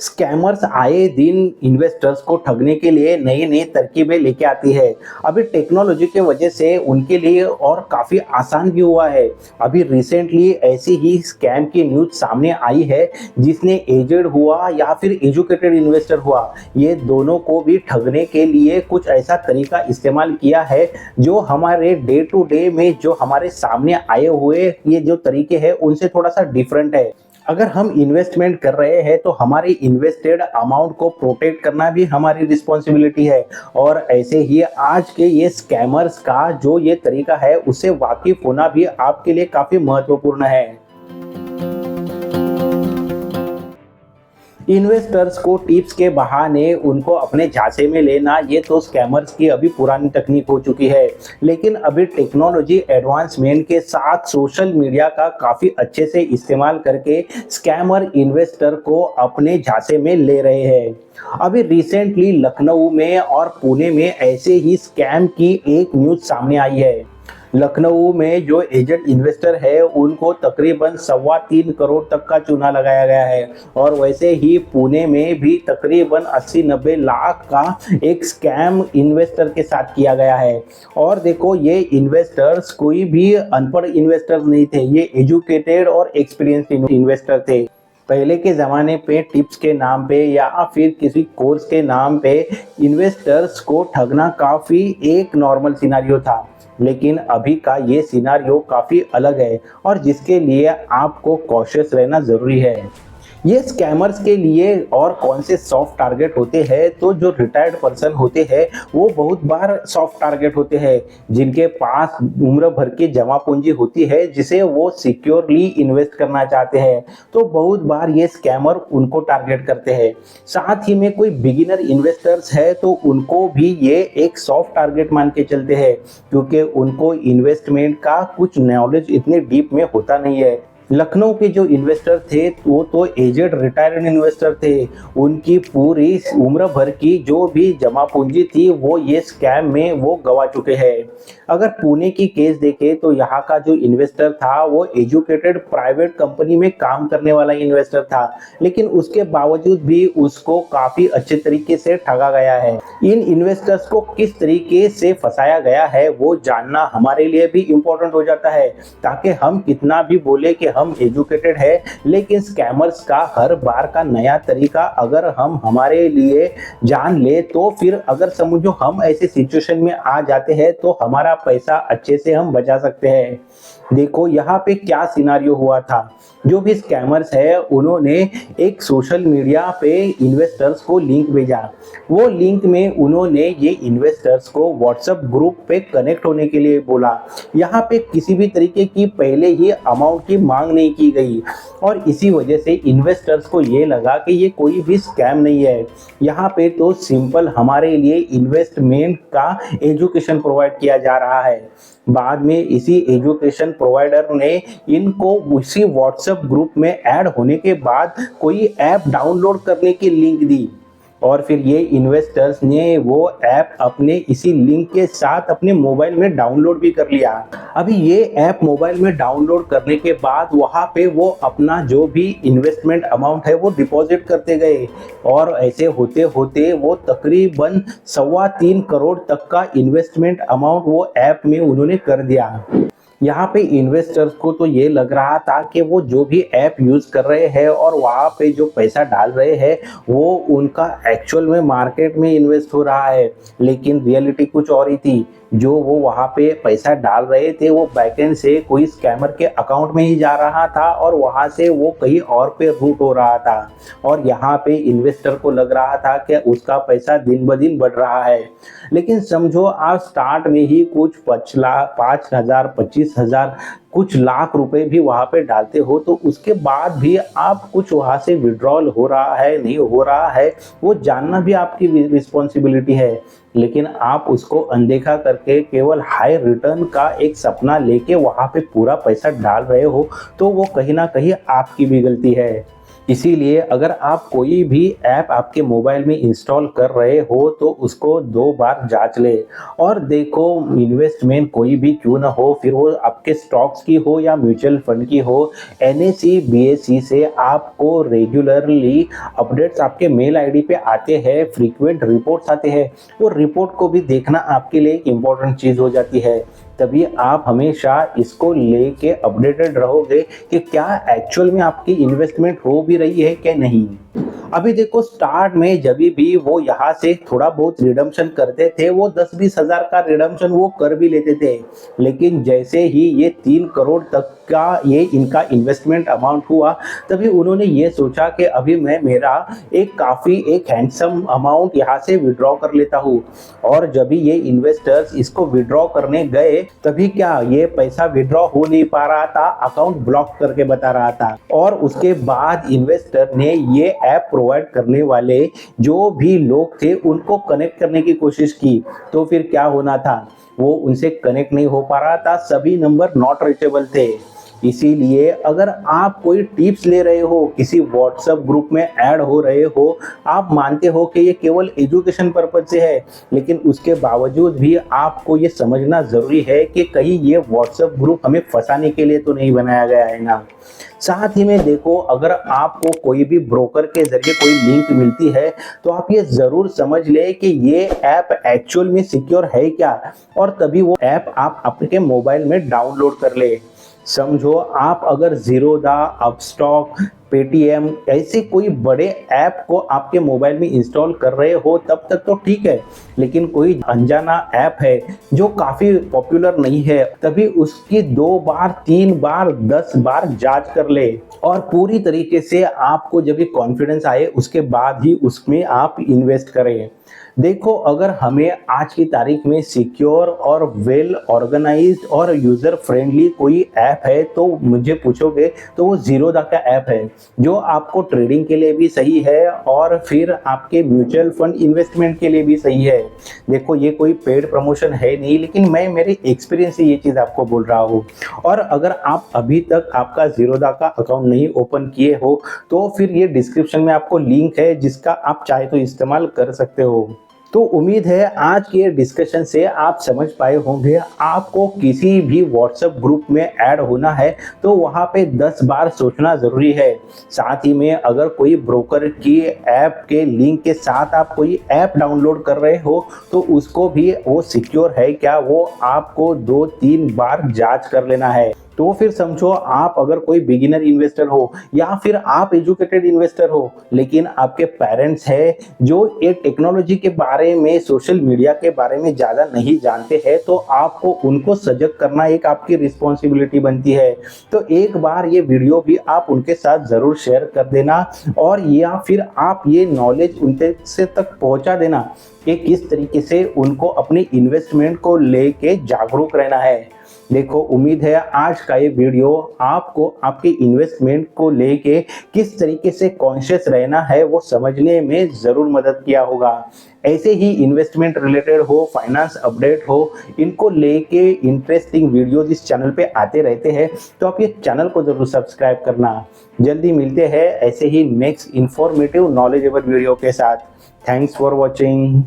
Scammers आए दिन investors को ठगने के लिए नई नई तरकीबें लेके आती है। अभी टेक्नोलॉजी के वजह से उनके लिए और काफ़ी आसान भी हुआ है। अभी रिसेंटली ऐसी ही स्कैम की न्यूज़ सामने आई है, जिसने एजेड हुआ या फिर एजुकेटेड इन्वेस्टर हुआ, ये दोनों को भी ठगने के लिए कुछ ऐसा तरीका इस्तेमाल किया है जो हमारे डे टू डे में जो हमारे सामने आए हुए ये जो तरीके हैं उनसे थोड़ा सा डिफरेंट है। अगर हम इन्वेस्टमेंट कर रहे हैं तो हमारी इन्वेस्टेड अमाउंट को प्रोटेक्ट करना भी हमारी रिस्पॉन्सिबिलिटी है। और ऐसे ही आज के ये स्कैमर्स का जो ये तरीका है उससे वाकिफ होना भी आपके लिए काफ़ी महत्वपूर्ण है। इन्वेस्टर्स को टिप्स के बहाने उनको अपने झांसे में लेना, ये तो स्कैमर्स की अभी पुरानी तकनीक हो चुकी है। लेकिन अभी टेक्नोलॉजी एडवांसमेंट के साथ सोशल मीडिया का काफ़ी अच्छे से इस्तेमाल करके स्कैमर इन्वेस्टर को अपने झांसे में ले रहे हैं। अभी रिसेंटली लखनऊ में और पुणे में ऐसे ही स्कैम की एक न्यूज़ सामने आई है। लखनऊ में जो एजेड इन्वेस्टर है उनको तकरीबन 3.25 करोड़ तक का चूना लगाया गया है। और वैसे ही पुणे में भी तकरीबन 80-90 लाख का एक स्कैम इन्वेस्टर के साथ किया गया है। और देखो, ये इन्वेस्टर्स कोई भी अनपढ़ इन्वेस्टर नहीं थे, ये एजुकेटेड और एक्सपीरियंस्ड इन्वेस्टर थे। पहले के ज़माने पे टिप्स के नाम पे या फिर किसी कोर्स के नाम पे इन्वेस्टर्स को ठगना काफ़ी एक नॉर्मल सिनारियो था। लेकिन अभी का ये सिनारियो काफ़ी अलग है और जिसके लिए आपको कॉशियस रहना ज़रूरी है। ये स्कैमर्स के लिए और कौन से सॉफ्ट टारगेट होते हैं, तो जो रिटायर्ड पर्सन होते हैं वो बहुत बार सॉफ्ट टारगेट होते हैं, जिनके पास उम्र भर की जमा पूंजी होती है जिसे वो सिक्योरली इन्वेस्ट करना चाहते हैं। तो बहुत बार ये स्कैमर उनको टारगेट करते हैं। साथ ही में कोई बिगिनर इन्वेस्टर्स है तो उनको भी ये एक सॉफ्ट टारगेट मान के चलते हैं, क्योंकि उनको इन्वेस्टमेंट का कुछ नॉलेज इतने डीप में होता नहीं है। लखनऊ के जो इन्वेस्टर थे वो तो एजेड रिटायर्ड इन्वेस्टर थे, उनकी पूरी उम्र भर की जो भी जमा पूंजी थी वो ये स्कैम में वो गवा चुके हैं। अगर पुणे की केस देखें तो यहाँ का जो इन्वेस्टर था वो एजुकेटेड प्राइवेट कंपनी में काम करने वाला इन्वेस्टर था, लेकिन उसके बावजूद भी उसको काफ़ी अच्छे तरीके से ठगा गया है। इन इन्वेस्टर्स को किस तरीके से फंसाया गया है वो जानना हमारे लिए भी इम्पोर्टेंट हो जाता है, ताकि हम कितना भी बोले कि हम एजुकेटेड है, लेकिन स्कैमर्स का हर बार का नया तरीका अगर हम हमारे लिए जान ले तो फिर अगर समझो हम ऐसे सिचुएशन में आ जाते हैं तो हमारा पैसा अच्छे से हम बचा सकते हैं। देखो यहाँ पे क्या सिनारियो हुआ था। जो भी स्कैमर्स है उन्होंने एक सोशल मीडिया पे इन्वेस्टर्स को लिंक भेजा। वो लिंक में उन्होंने ये इन्वेस्टर्स को व्हाट्सएप ग्रुप पे कनेक्ट होने के लिए बोला। यहाँ पे किसी भी तरीके की पहले ही अमाउंट की मांग नहीं की गई और इसी वजह से इन्वेस्टर्स को ये लगा कि ये कोई भी स्कैम नहीं है। यहाँ पे तो सिंपल हमारे लिए इन्वेस्टमेंट का एजुकेशन प्रोवाइड किया जा रहा है। बाद में इसी एजुकेशन प्रोवाइडर ने इनको उसी व्हाट्सएप ग्रुप में ऐड होने के बाद कोई ऐप डाउनलोड करने की लिंक दी और फिर ये इन्वेस्टर्स ने वो ऐप अपने इसी लिंक के साथ अपने मोबाइल में डाउनलोड भी कर लिया। अभी ये ऐप मोबाइल में डाउनलोड करने के बाद वहाँ पे वो अपना जो भी इन्वेस्टमेंट अमाउंट है वो डिपॉजिट करते गए और ऐसे होते होते वो तकरीबन 3.25 करोड़ तक का इन्वेस्टमेंट अमाउंट वो ऐप में उन्होंने कर दिया। यहाँ पे इन्वेस्टर्स को तो ये लग रहा था कि वो जो भी ऐप यूज़ कर रहे हैं और वहाँ पे जो पैसा डाल रहे हैं वो उनका एक्चुअल में मार्केट में इन्वेस्ट हो रहा है, लेकिन रियलिटी कुछ और ही थी। जो वो वहाँ पे पैसा डाल रहे थे वो बैकएंड से कोई स्कैमर के अकाउंट में ही जा रहा था और वहाँ से वो कहीं और पे रूट हो रहा था और यहाँ पे इन्वेस्टर को लग रहा था कि उसका पैसा दिन ब दिन बढ़ रहा है। लेकिन समझो आप स्टार्ट में ही कुछ 5,000 25,000 कुछ लाख रुपए भी वहाँ पे डालते हो तो उसके बाद भी आप कुछ वहाँ से विड्रॉल हो रहा है नहीं हो रहा है वो जानना भी आपकी रिस्पॉन्सिबिलिटी है। लेकिन आप उसको अनदेखा करके केवल हाई रिटर्न का एक सपना लेके वहाँ पे पूरा पैसा डाल रहे हो तो वो कहीं ना कहीं आपकी भी गलती है। इसीलिए अगर आप कोई भी ऐप आपके मोबाइल में इंस्टॉल कर रहे हो तो उसको 2 बार जांच ले और देखो इन्वेस्टमेंट कोई भी क्यों ना हो, फिर वो आपके स्टॉक्स की हो या म्यूचुअल फंड की हो, एनएसई बीएसई से आपको रेगुलरली अपडेट्स आपके मेल आईडी पे आते हैं, फ्रीक्वेंट रिपोर्ट्स आते हैं। वो रिपोर्ट को भी देखना आपके लिए एक इम्पोर्टेंट चीज़ हो जाती है। तभी आप हमेशा इसको लेके अपडेटेड रहोगे कि क्या एक्चुअल में आपकी इन्वेस्टमेंट हो भी रही है क्या नहीं। अभी देखो स्टार्ट में जब भी वो यहाँ से थोड़ा बहुत रिडम्पशन करते थे, वो 10-20 हजार का रिडम्पशन वो कर भी लेते थे, लेकिन जैसे ही ये 3 करोड़ तक का ये इनका इन्वेस्टमेंट अमाउंट हुआ, तभी उन्होंने ये सोचा कि अभी मैं मेरा एक हैंडसम अमाउंट यहाँ से विड्रॉ कर लेता हूँ। और जब भी ये इन्वेस्टर्स इसको विड्रॉ करने गए, तभी क्या ये पैसा विड्रॉ हो नहीं पा रहा था, अकाउंट ब्लॉक करके बता रहा था। और उसके बाद इन्वेस्टर ने ये ऐप प्रोवाइड करने वाले जो भी लोग थे उनको कनेक्ट करने की कोशिश की, तो फिर क्या होना था, वो उनसे कनेक्ट नहीं हो पा रहा था, सभी नंबर नॉट रीचेबल थे। इसीलिए अगर आप कोई टिप्स ले रहे हो, किसी व्हाट्सएप ग्रुप में ऐड हो रहे हो, आप मानते हो कि ये केवल एजुकेशन पर्पज से है, लेकिन उसके बावजूद भी आपको ये समझना ज़रूरी है कि कहीं ये व्हाट्सएप ग्रुप हमें फंसाने के लिए तो नहीं बनाया गया है ना। साथ ही में देखो, अगर आपको कोई भी ब्रोकर के जरिए कोई लिंक मिलती है तो आप ये ज़रूर समझ ले कि ये ऐप एक्चुअल में सिक्योर है क्या, और तभी वो ऐप आप आपके मोबाइल में डाउनलोड कर ले। समझो आप अगर ज़ीरोधा, अपस्टॉक, पेटीएम ऐसे कोई बड़े ऐप को आपके मोबाइल में इंस्टॉल कर रहे हो तब तक तो ठीक है, लेकिन कोई अनजाना ऐप है जो काफ़ी पॉपुलर नहीं है, तभी उसकी 2 बार 3 बार 10 बार जांच कर ले और पूरी तरीके से आपको जब भी कॉन्फिडेंस आए उसके बाद ही उसमें आप इन्वेस्ट करें। देखो, अगर हमें आज की तारीख में सिक्योर और वेल ऑर्गेनाइज्ड और यूज़र फ्रेंडली कोई ऐप है तो मुझे पूछोगे तो वो ज़ीरोधा का ऐप है, जो आपको ट्रेडिंग के लिए भी सही है और फिर आपके म्यूचुअल फंड इन्वेस्टमेंट के लिए भी सही है। देखो, ये कोई पेड प्रमोशन है नहीं, लेकिन मैं मेरे एक्सपीरियंस से ये चीज़ आपको बोल रहा हूँ। और अगर आप अभी तक आपका ज़ीरोधा का अकाउंट नहीं ओपन किए हो तो फिर ये डिस्क्रिप्शन में आपको लिंक है जिसका आप चाहे तो इस्तेमाल कर सकते हो। तो उम्मीद है आज के डिस्कशन से आप समझ पाए होंगे, आपको किसी भी व्हाट्सएप ग्रुप में ऐड होना है तो वहाँ पे 10 बार सोचना ज़रूरी है। साथ ही में अगर कोई ब्रोकर की ऐप के लिंक के साथ आप कोई ऐप डाउनलोड कर रहे हो तो उसको भी वो सिक्योर है क्या, वो आपको 2-3 बार जांच कर लेना है। तो फिर समझो, आप अगर कोई बिगिनर इन्वेस्टर हो या फिर आप एजुकेटेड इन्वेस्टर हो, लेकिन आपके पेरेंट्स हैं जो ये टेक्नोलॉजी के बारे में, सोशल मीडिया के बारे में ज़्यादा नहीं जानते हैं, तो आपको उनको सजग करना एक आपकी रिस्पॉन्सिबिलिटी बनती है। तो एक बार ये वीडियो भी आप उनके साथ ज़रूर शेयर कर देना, और या फिर आप ये नॉलेज उनके से तक पहुँचा देना कि किस तरीके से उनको अपनी इन्वेस्टमेंट को लेके जागरूक रहना है। देखो, उम्मीद है आज का ये वीडियो आपको आपके इन्वेस्टमेंट को लेके किस तरीके से कॉन्शियस रहना है वो समझने में ज़रूर मदद किया होगा। ऐसे ही इन्वेस्टमेंट रिलेटेड हो, फाइनेंस अपडेट हो, इनको लेके इंटरेस्टिंग वीडियोज इस चैनल पे आते रहते हैं, तो आप ये चैनल को ज़रूर सब्सक्राइब करना। जल्दी मिलते हैं ऐसे ही नेक्स्ट इन्फॉर्मेटिव नॉलेजेबल वीडियो के साथ। Thanks for watching.